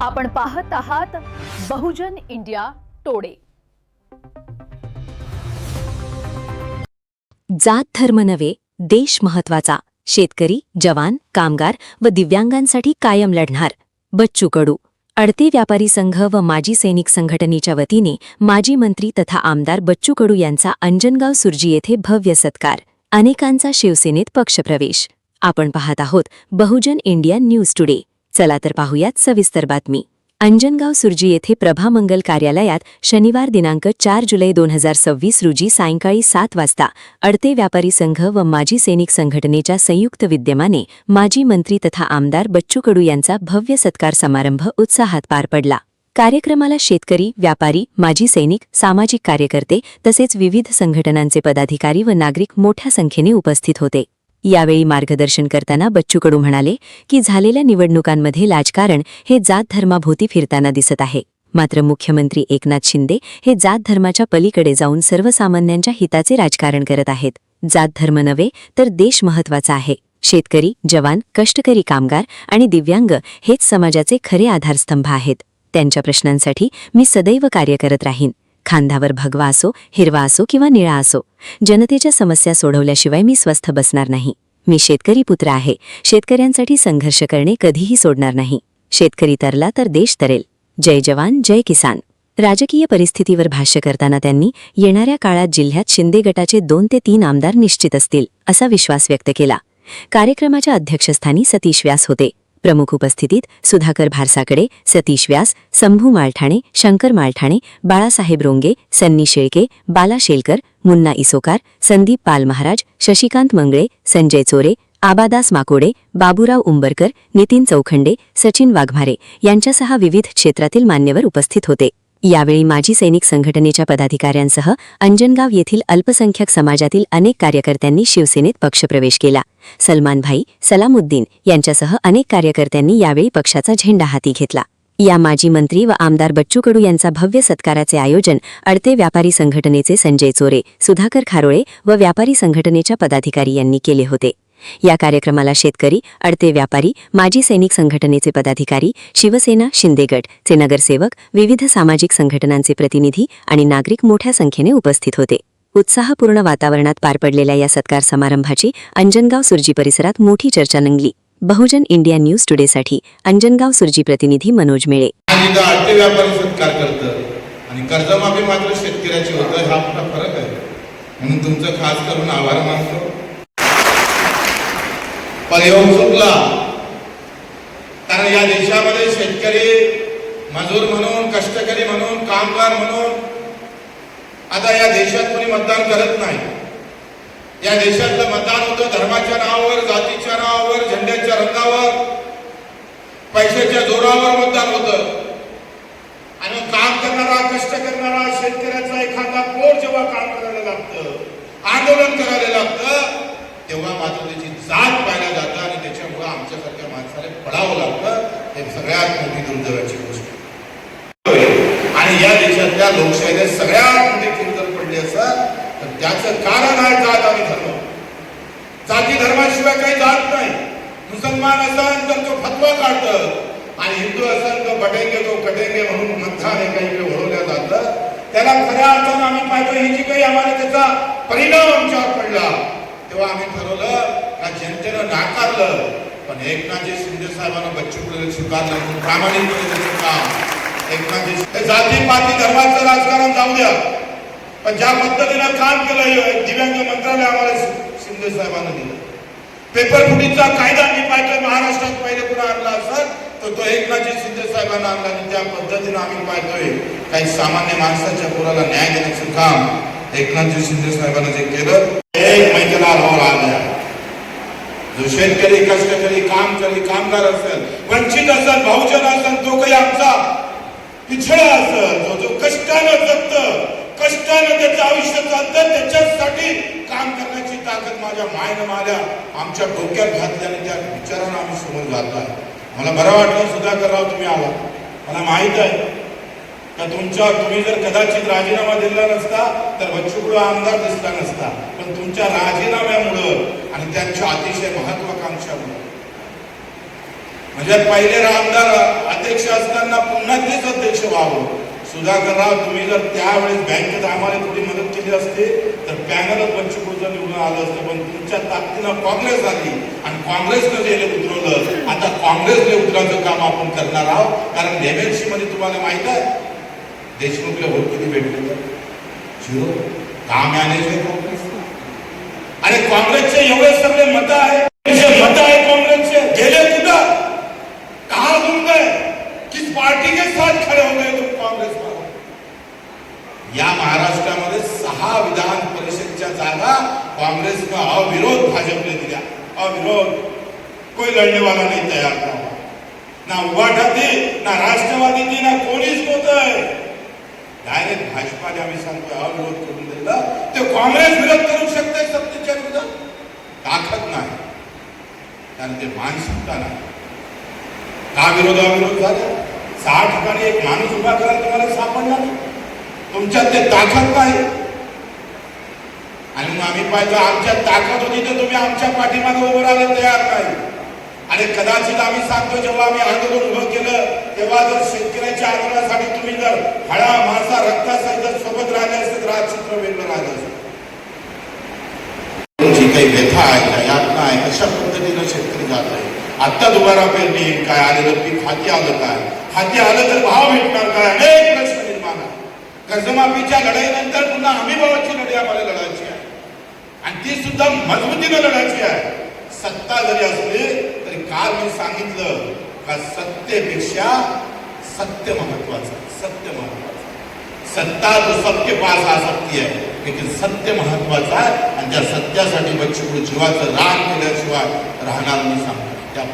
आपण पाहत आहात बहुजन इंडिया टोडे। जात धर्म नव्हे, देश महत्वाचा। शेतकरी, जवान, कामगार व दिव्यांगांसाठी कायम लढणार। बच्चू कडू। अडते व्यापारी संघ व माजी सैनिक संघटनेच्या वतीने माजी मंत्री तथा आमदार बच्चू कडू यांचा अंजनगाव सुर्जी येथे भव्य सत्कार। अनेकांचा शिवसेनेत पक्षप्रवेश। आपण पाहत आहोत बहुजन इंडिया न्यूज टुडे। चला तर पाहूयात सविस्तर बातमी। अंजनगाव सुर्जी येथे प्रभामंगल कार्यालयात शनिवार दिनांक 4 जुलै 2026 रोजी सायंकाळी 7 वाजता अडते व्यापारी संघ व माजी सैनिक संघटनेच्या संयुक्त विद्यमाने माजी मंत्री तथा आमदार बच्चू कडू यांचा भव्य सत्कार समारंभ उत्साहात पार पडला। कार्यक्रमाला शेतकरी, व्यापारी, माजी सैनिक, सामाजिक कार्यकर्ते तसेच विविध संघटनांचे पदाधिकारी व नागरिक मोठ्या संख्येने उपस्थित होते। यावेळी मार्गदर्शन करताना बच्चू कडू म्हणाले की झालेल्या निवडणुकांमध्ये राजकारण हे जात धर्माभोवती फिरताना दिसत आहे। मात्र मुख्यमंत्री एकनाथ शिंदे हे जात धर्माच्या पलीकडे जाऊन सर्वसामान्यांच्या हिताचे राजकारण करत आहेत। जात धर्म नव्हे तर देश महत्वाचा आहे। शेतकरी, जवान, कष्टकरी कामगार आणि दिव्यांग हेच समाजाचे खरे आधारस्तंभ आहेत। त्यांच्या प्रश्नांसाठी मी सदैव कार्य करत राहीन। खांद्यावर भगवा असो, हिरवा असो किंवा निळा असो, जनतेच्या समस्या सोडवल्याशिवाय मी स्वस्थ बसणार नाही। मी शेतकरी पुत्र आहे। शेतकऱ्यांसाठी संघर्ष करणे कधीही सोडणार नाही। शेतकरी तरला तर देश तरेल। जय जवान, जय किसान। राजकीय परिस्थितीवर भाष्य करताना त्यांनी येणाऱ्या काळात जिल्ह्यात शिंदे गटाचे 2 ते 3 आमदार निश्चित असतील असा विश्वास व्यक्त केला। कार्यक्रमाच्या अध्यक्षस्थानी सतीश व्यास होते। प्रमुख उपस्थितीत सुधाकर भारसाकडे, सतीश व्यास, संभू माळठाणे, शंकर माळठाणे, बाळासाहेब रोंगे, सन्नी शेळके, बाला शेलकर, मुन्ना इसोकार, संदीप पाल महाराज, शशिकांत मंगळे, संजय चोरे, आबादास माकोडे, बाबूराव उंबरकर, नितीन चौखंडे, सचिन वाघमारे यांच्यासह विविध क्षेत्रातील मान्यवर उपस्थित होते। यावेळी माजी सैनिक संघटनेच्या पदाधिकाऱ्यांसह अंजनगाव येथील अल्पसंख्याक समाजातील अनेक कार्यकर्त्यांनी शिवसेनेत पक्षप्रवेश केला। सलमान भाई, सलामुद्दीन यांच्यासह अनेक कार्यकर्त्यांनी यावेळी पक्षाचा झेंडा हाती घेतला। या माजी मंत्री व आमदार बच्चू कडू यांचा भव्य सत्काराचे आयोजन अडते व्यापारी संघटनेचे संजय चोरे, सुधाकर खारोळे व व्यापारी संघटनेच्या पदाधिकारी यांनी केले होते। या कार्यक्रमाला शेतकरी, अडते व्यापारी, माजी सैनिक संघटनेचे पदाधिकारी, शिवसेना, शिंदे गट चे नगरसेवक, विविध सामाजिक संघटनांचे प्रतिनिधी आणि नागरिक मोठ्या संख्येने उपस्थित होते। उत्साहपूर्ण वातावरणात पार पडलेल्या या सत्कार समारंभाची अंजनगाव सुर्जी परिसरात मोठी चर्चा रंगली। बहुजन इंडिया न्यूज टुडेसाठी अंजनगाव सुर्जी प्रतिनिधी मनोज मेळे। अडते व्यापारी सत्कार करतं आणि कर्जमाफी मात्र शेतकऱ्याची होतं, हा मोठा फरक आहे। म्हणून तुमचं खास करून आभार मानतो। पर्याय चुकला, कारण या देशामध्ये शेतकरी, मजूर म्हणून, कष्टकरी म्हणून, कामगार म्हणून आता या देशात कोणी मतदान करत नाही। या देशातलं मतदान होतं धर्माच्या नावावर, जातीच्या नावावर, झेंड्याच्या रंगावर, पैशाच्या जोरावर मतदान होतं। आणि काम करणारा, कष्ट करणारा शेतकऱ्याचा एखादा पोट जेव्हा काम करायला लागतं, आंदोलन करायला लागतं, तेव्हा मात्र त्याची जात पाहिला जातं आणि त्याच्यामुळे आमच्यासारख्या माणसाला पडावं लागतं। हे सगळ्यात मोठी दुर्दैवाची गोष्ट आहे। आणि या देशातल्या लोकशाहीने सगळ्यात मोठी चूक जर पडली असेल तर त्याचं कारण आहे जात आणि धर्म। जाती धर्माशिवाय काही जात नाही। मुसलमान असेल तर तो फतवा काढतं आणि हिंदू असेल तर बटेंगे तो कटेंगे म्हणून मतदान एकाकडे वळवलं जातं। त्याला खऱ्या अर्थानं आम्ही पाहतो ही जी काही आम्हाला त्याचा परिणाम आमच्यावर पडला, तेव्हा आम्ही ठरवलं का जनतेनं नाकारलं, पण एकनाथजी शिंदे साहेबांना बच्चू कडू स्वीकारलं म्हणून प्रामाणिकपणे त्याचं काम। एकनाथजी जाती पाती धर्माचं राजकारण जाऊ द्या, पण ज्या पद्धतीनं काम केलं दिव्यांग मंत्रालय आम्हाला शिंदे साहेबांना दिलं। पेपर फुटीचा कायदा मी पाहतोय महाराष्ट्रात पहिले कुणा आणला असेल तर तो एकनाथजी शिंदे साहेबांना आणला आणि त्या पद्धतीनं आम्ही पाहतोय काही सामान्य माणसाच्या पोराला न्याय देण्याचं काम एकनाथजी शिंदे साहेबांना जे केलं, एक महिन्याला भाव आला। जो शेतकरी, कष्टकरी, कामगार असेल, वंचित असेल, बहुजन असेल, तो काही आमचा पिछळा असेल, जो कष्टानं जगतं, कष्टानं त्याचं आयुष्य चालतं, त्याच्यासाठी काम करण्याची ताकद माझ्या मायनं माझ्या आमच्या डोक्यात घातल्याने त्या विचारानं आम्ही समोर जातो आहे। मला बरं वाटलं सुधाकर राव तुम्ही आला। मला माहित आहे का तुम्ही जर कदाचित राजीनामा दिला नसता तर बच्चू कडू आमदार दिसला नसता, पण तुमच्या राजीनाम्यामुळं आणि त्यांच्या अतिशय महत्वाकांक्षामुळे म्हणजे पहिले आमदार अध्यक्ष अध्यक्ष असताना पुन्हा तेच अध्यक्ष व्हावं. सुधाकरराव, तुम्ही जर त्यावेळेस बँकेत आम्हाला थोडी मदत केली असते तर पॅनलच बच्चू कडूचं निवडून आलं असतं. पण तुमच्या ताकदीनं काँग्रेस आली आणि काँग्रेसनं जे उतरवलं, आता काँग्रेसने उतरायचं काम आपण करणार आहोत. कारण नेमेन्सी मध्ये तुम्हाला माहित आहे देशमुखला वोट किती भेटले? 0. काम मॅनेज काँग्रेस. अरे काँग्रेसचे एवढे सगळे मत आहे कांग्रेस से गेले कुठं? कहा घूम गए? किस पार्टी के साथ खड़े हो गए तुम कांग्रेस पर? या महाराष्ट्रामध्ये 6 विधान परिषदच्या जागा काँग्रेसनं अविरोध भाजपने दिल्या. अविरोध. कोई लढने वाला नहीं तयार था. ना उभाटा थी, ना राष्ट्रवादी थी, ना कोणीच नव्हतं. डायरेक्ट भाजपाने आम्ही सांगतोय अविरोध करून दिला. ते काँग्रेस विरोध करू शकते सत्तेच्या विरोधात? ताकद नाही, कारण ते मानसिकता नाही. का विरोध झाला? 6 ठिकाणी एक माणूस उभा करायला तुम्हाला सापडला नाही. तुमच्यात ते ताकद नाही. आणि मग आम्ही पाहिजे आमच्यात ताकद होती तर तुम्ही आमच्या पाठीमागे उभं राहायला तयार नाही. आणि कदाचित आम्ही सांगतो जेव्हा आम्ही आंदोलन उभं केलं तेव्हा जर शेतकऱ्याच्या आंदोलनासाठी तुम्ही जर हळा मासा रक्तासहित सोबत राहिले असते तर आज चित्र वेगळं राहिलं असतं. जी काही व्यथा आहे, काय यातना आहे, कशा पद्धतीनं शेतकरी जात आहे. आत्ता दुबारा पेरणी काय आलेलं पीक हाती आलं काय? हाती आलं तर भाव भेटणार काय? अनेक प्रश्न निर्माण आहे. कर्जमाफीच्या लढाईनंतर पुन्हा हमी भावाची लढाई आम्हाला लढायची आहे आणि ती सुद्धा मजबूतीनं लढायची आहे. सत्ता जरी असली तरी काल मी सांगितलं का सत्तेपेक्षा सत्य महत्वाचं. सत्य महत्वाचं. सत्ता तो सबके पास आ सकती है, लेकिन सत्य महत्वाचं आहे आणि त्या सत्यासाठी बच्चू कडू जीवाचं रान केल्याशिवाय राहणार नाही सांगतो. त्या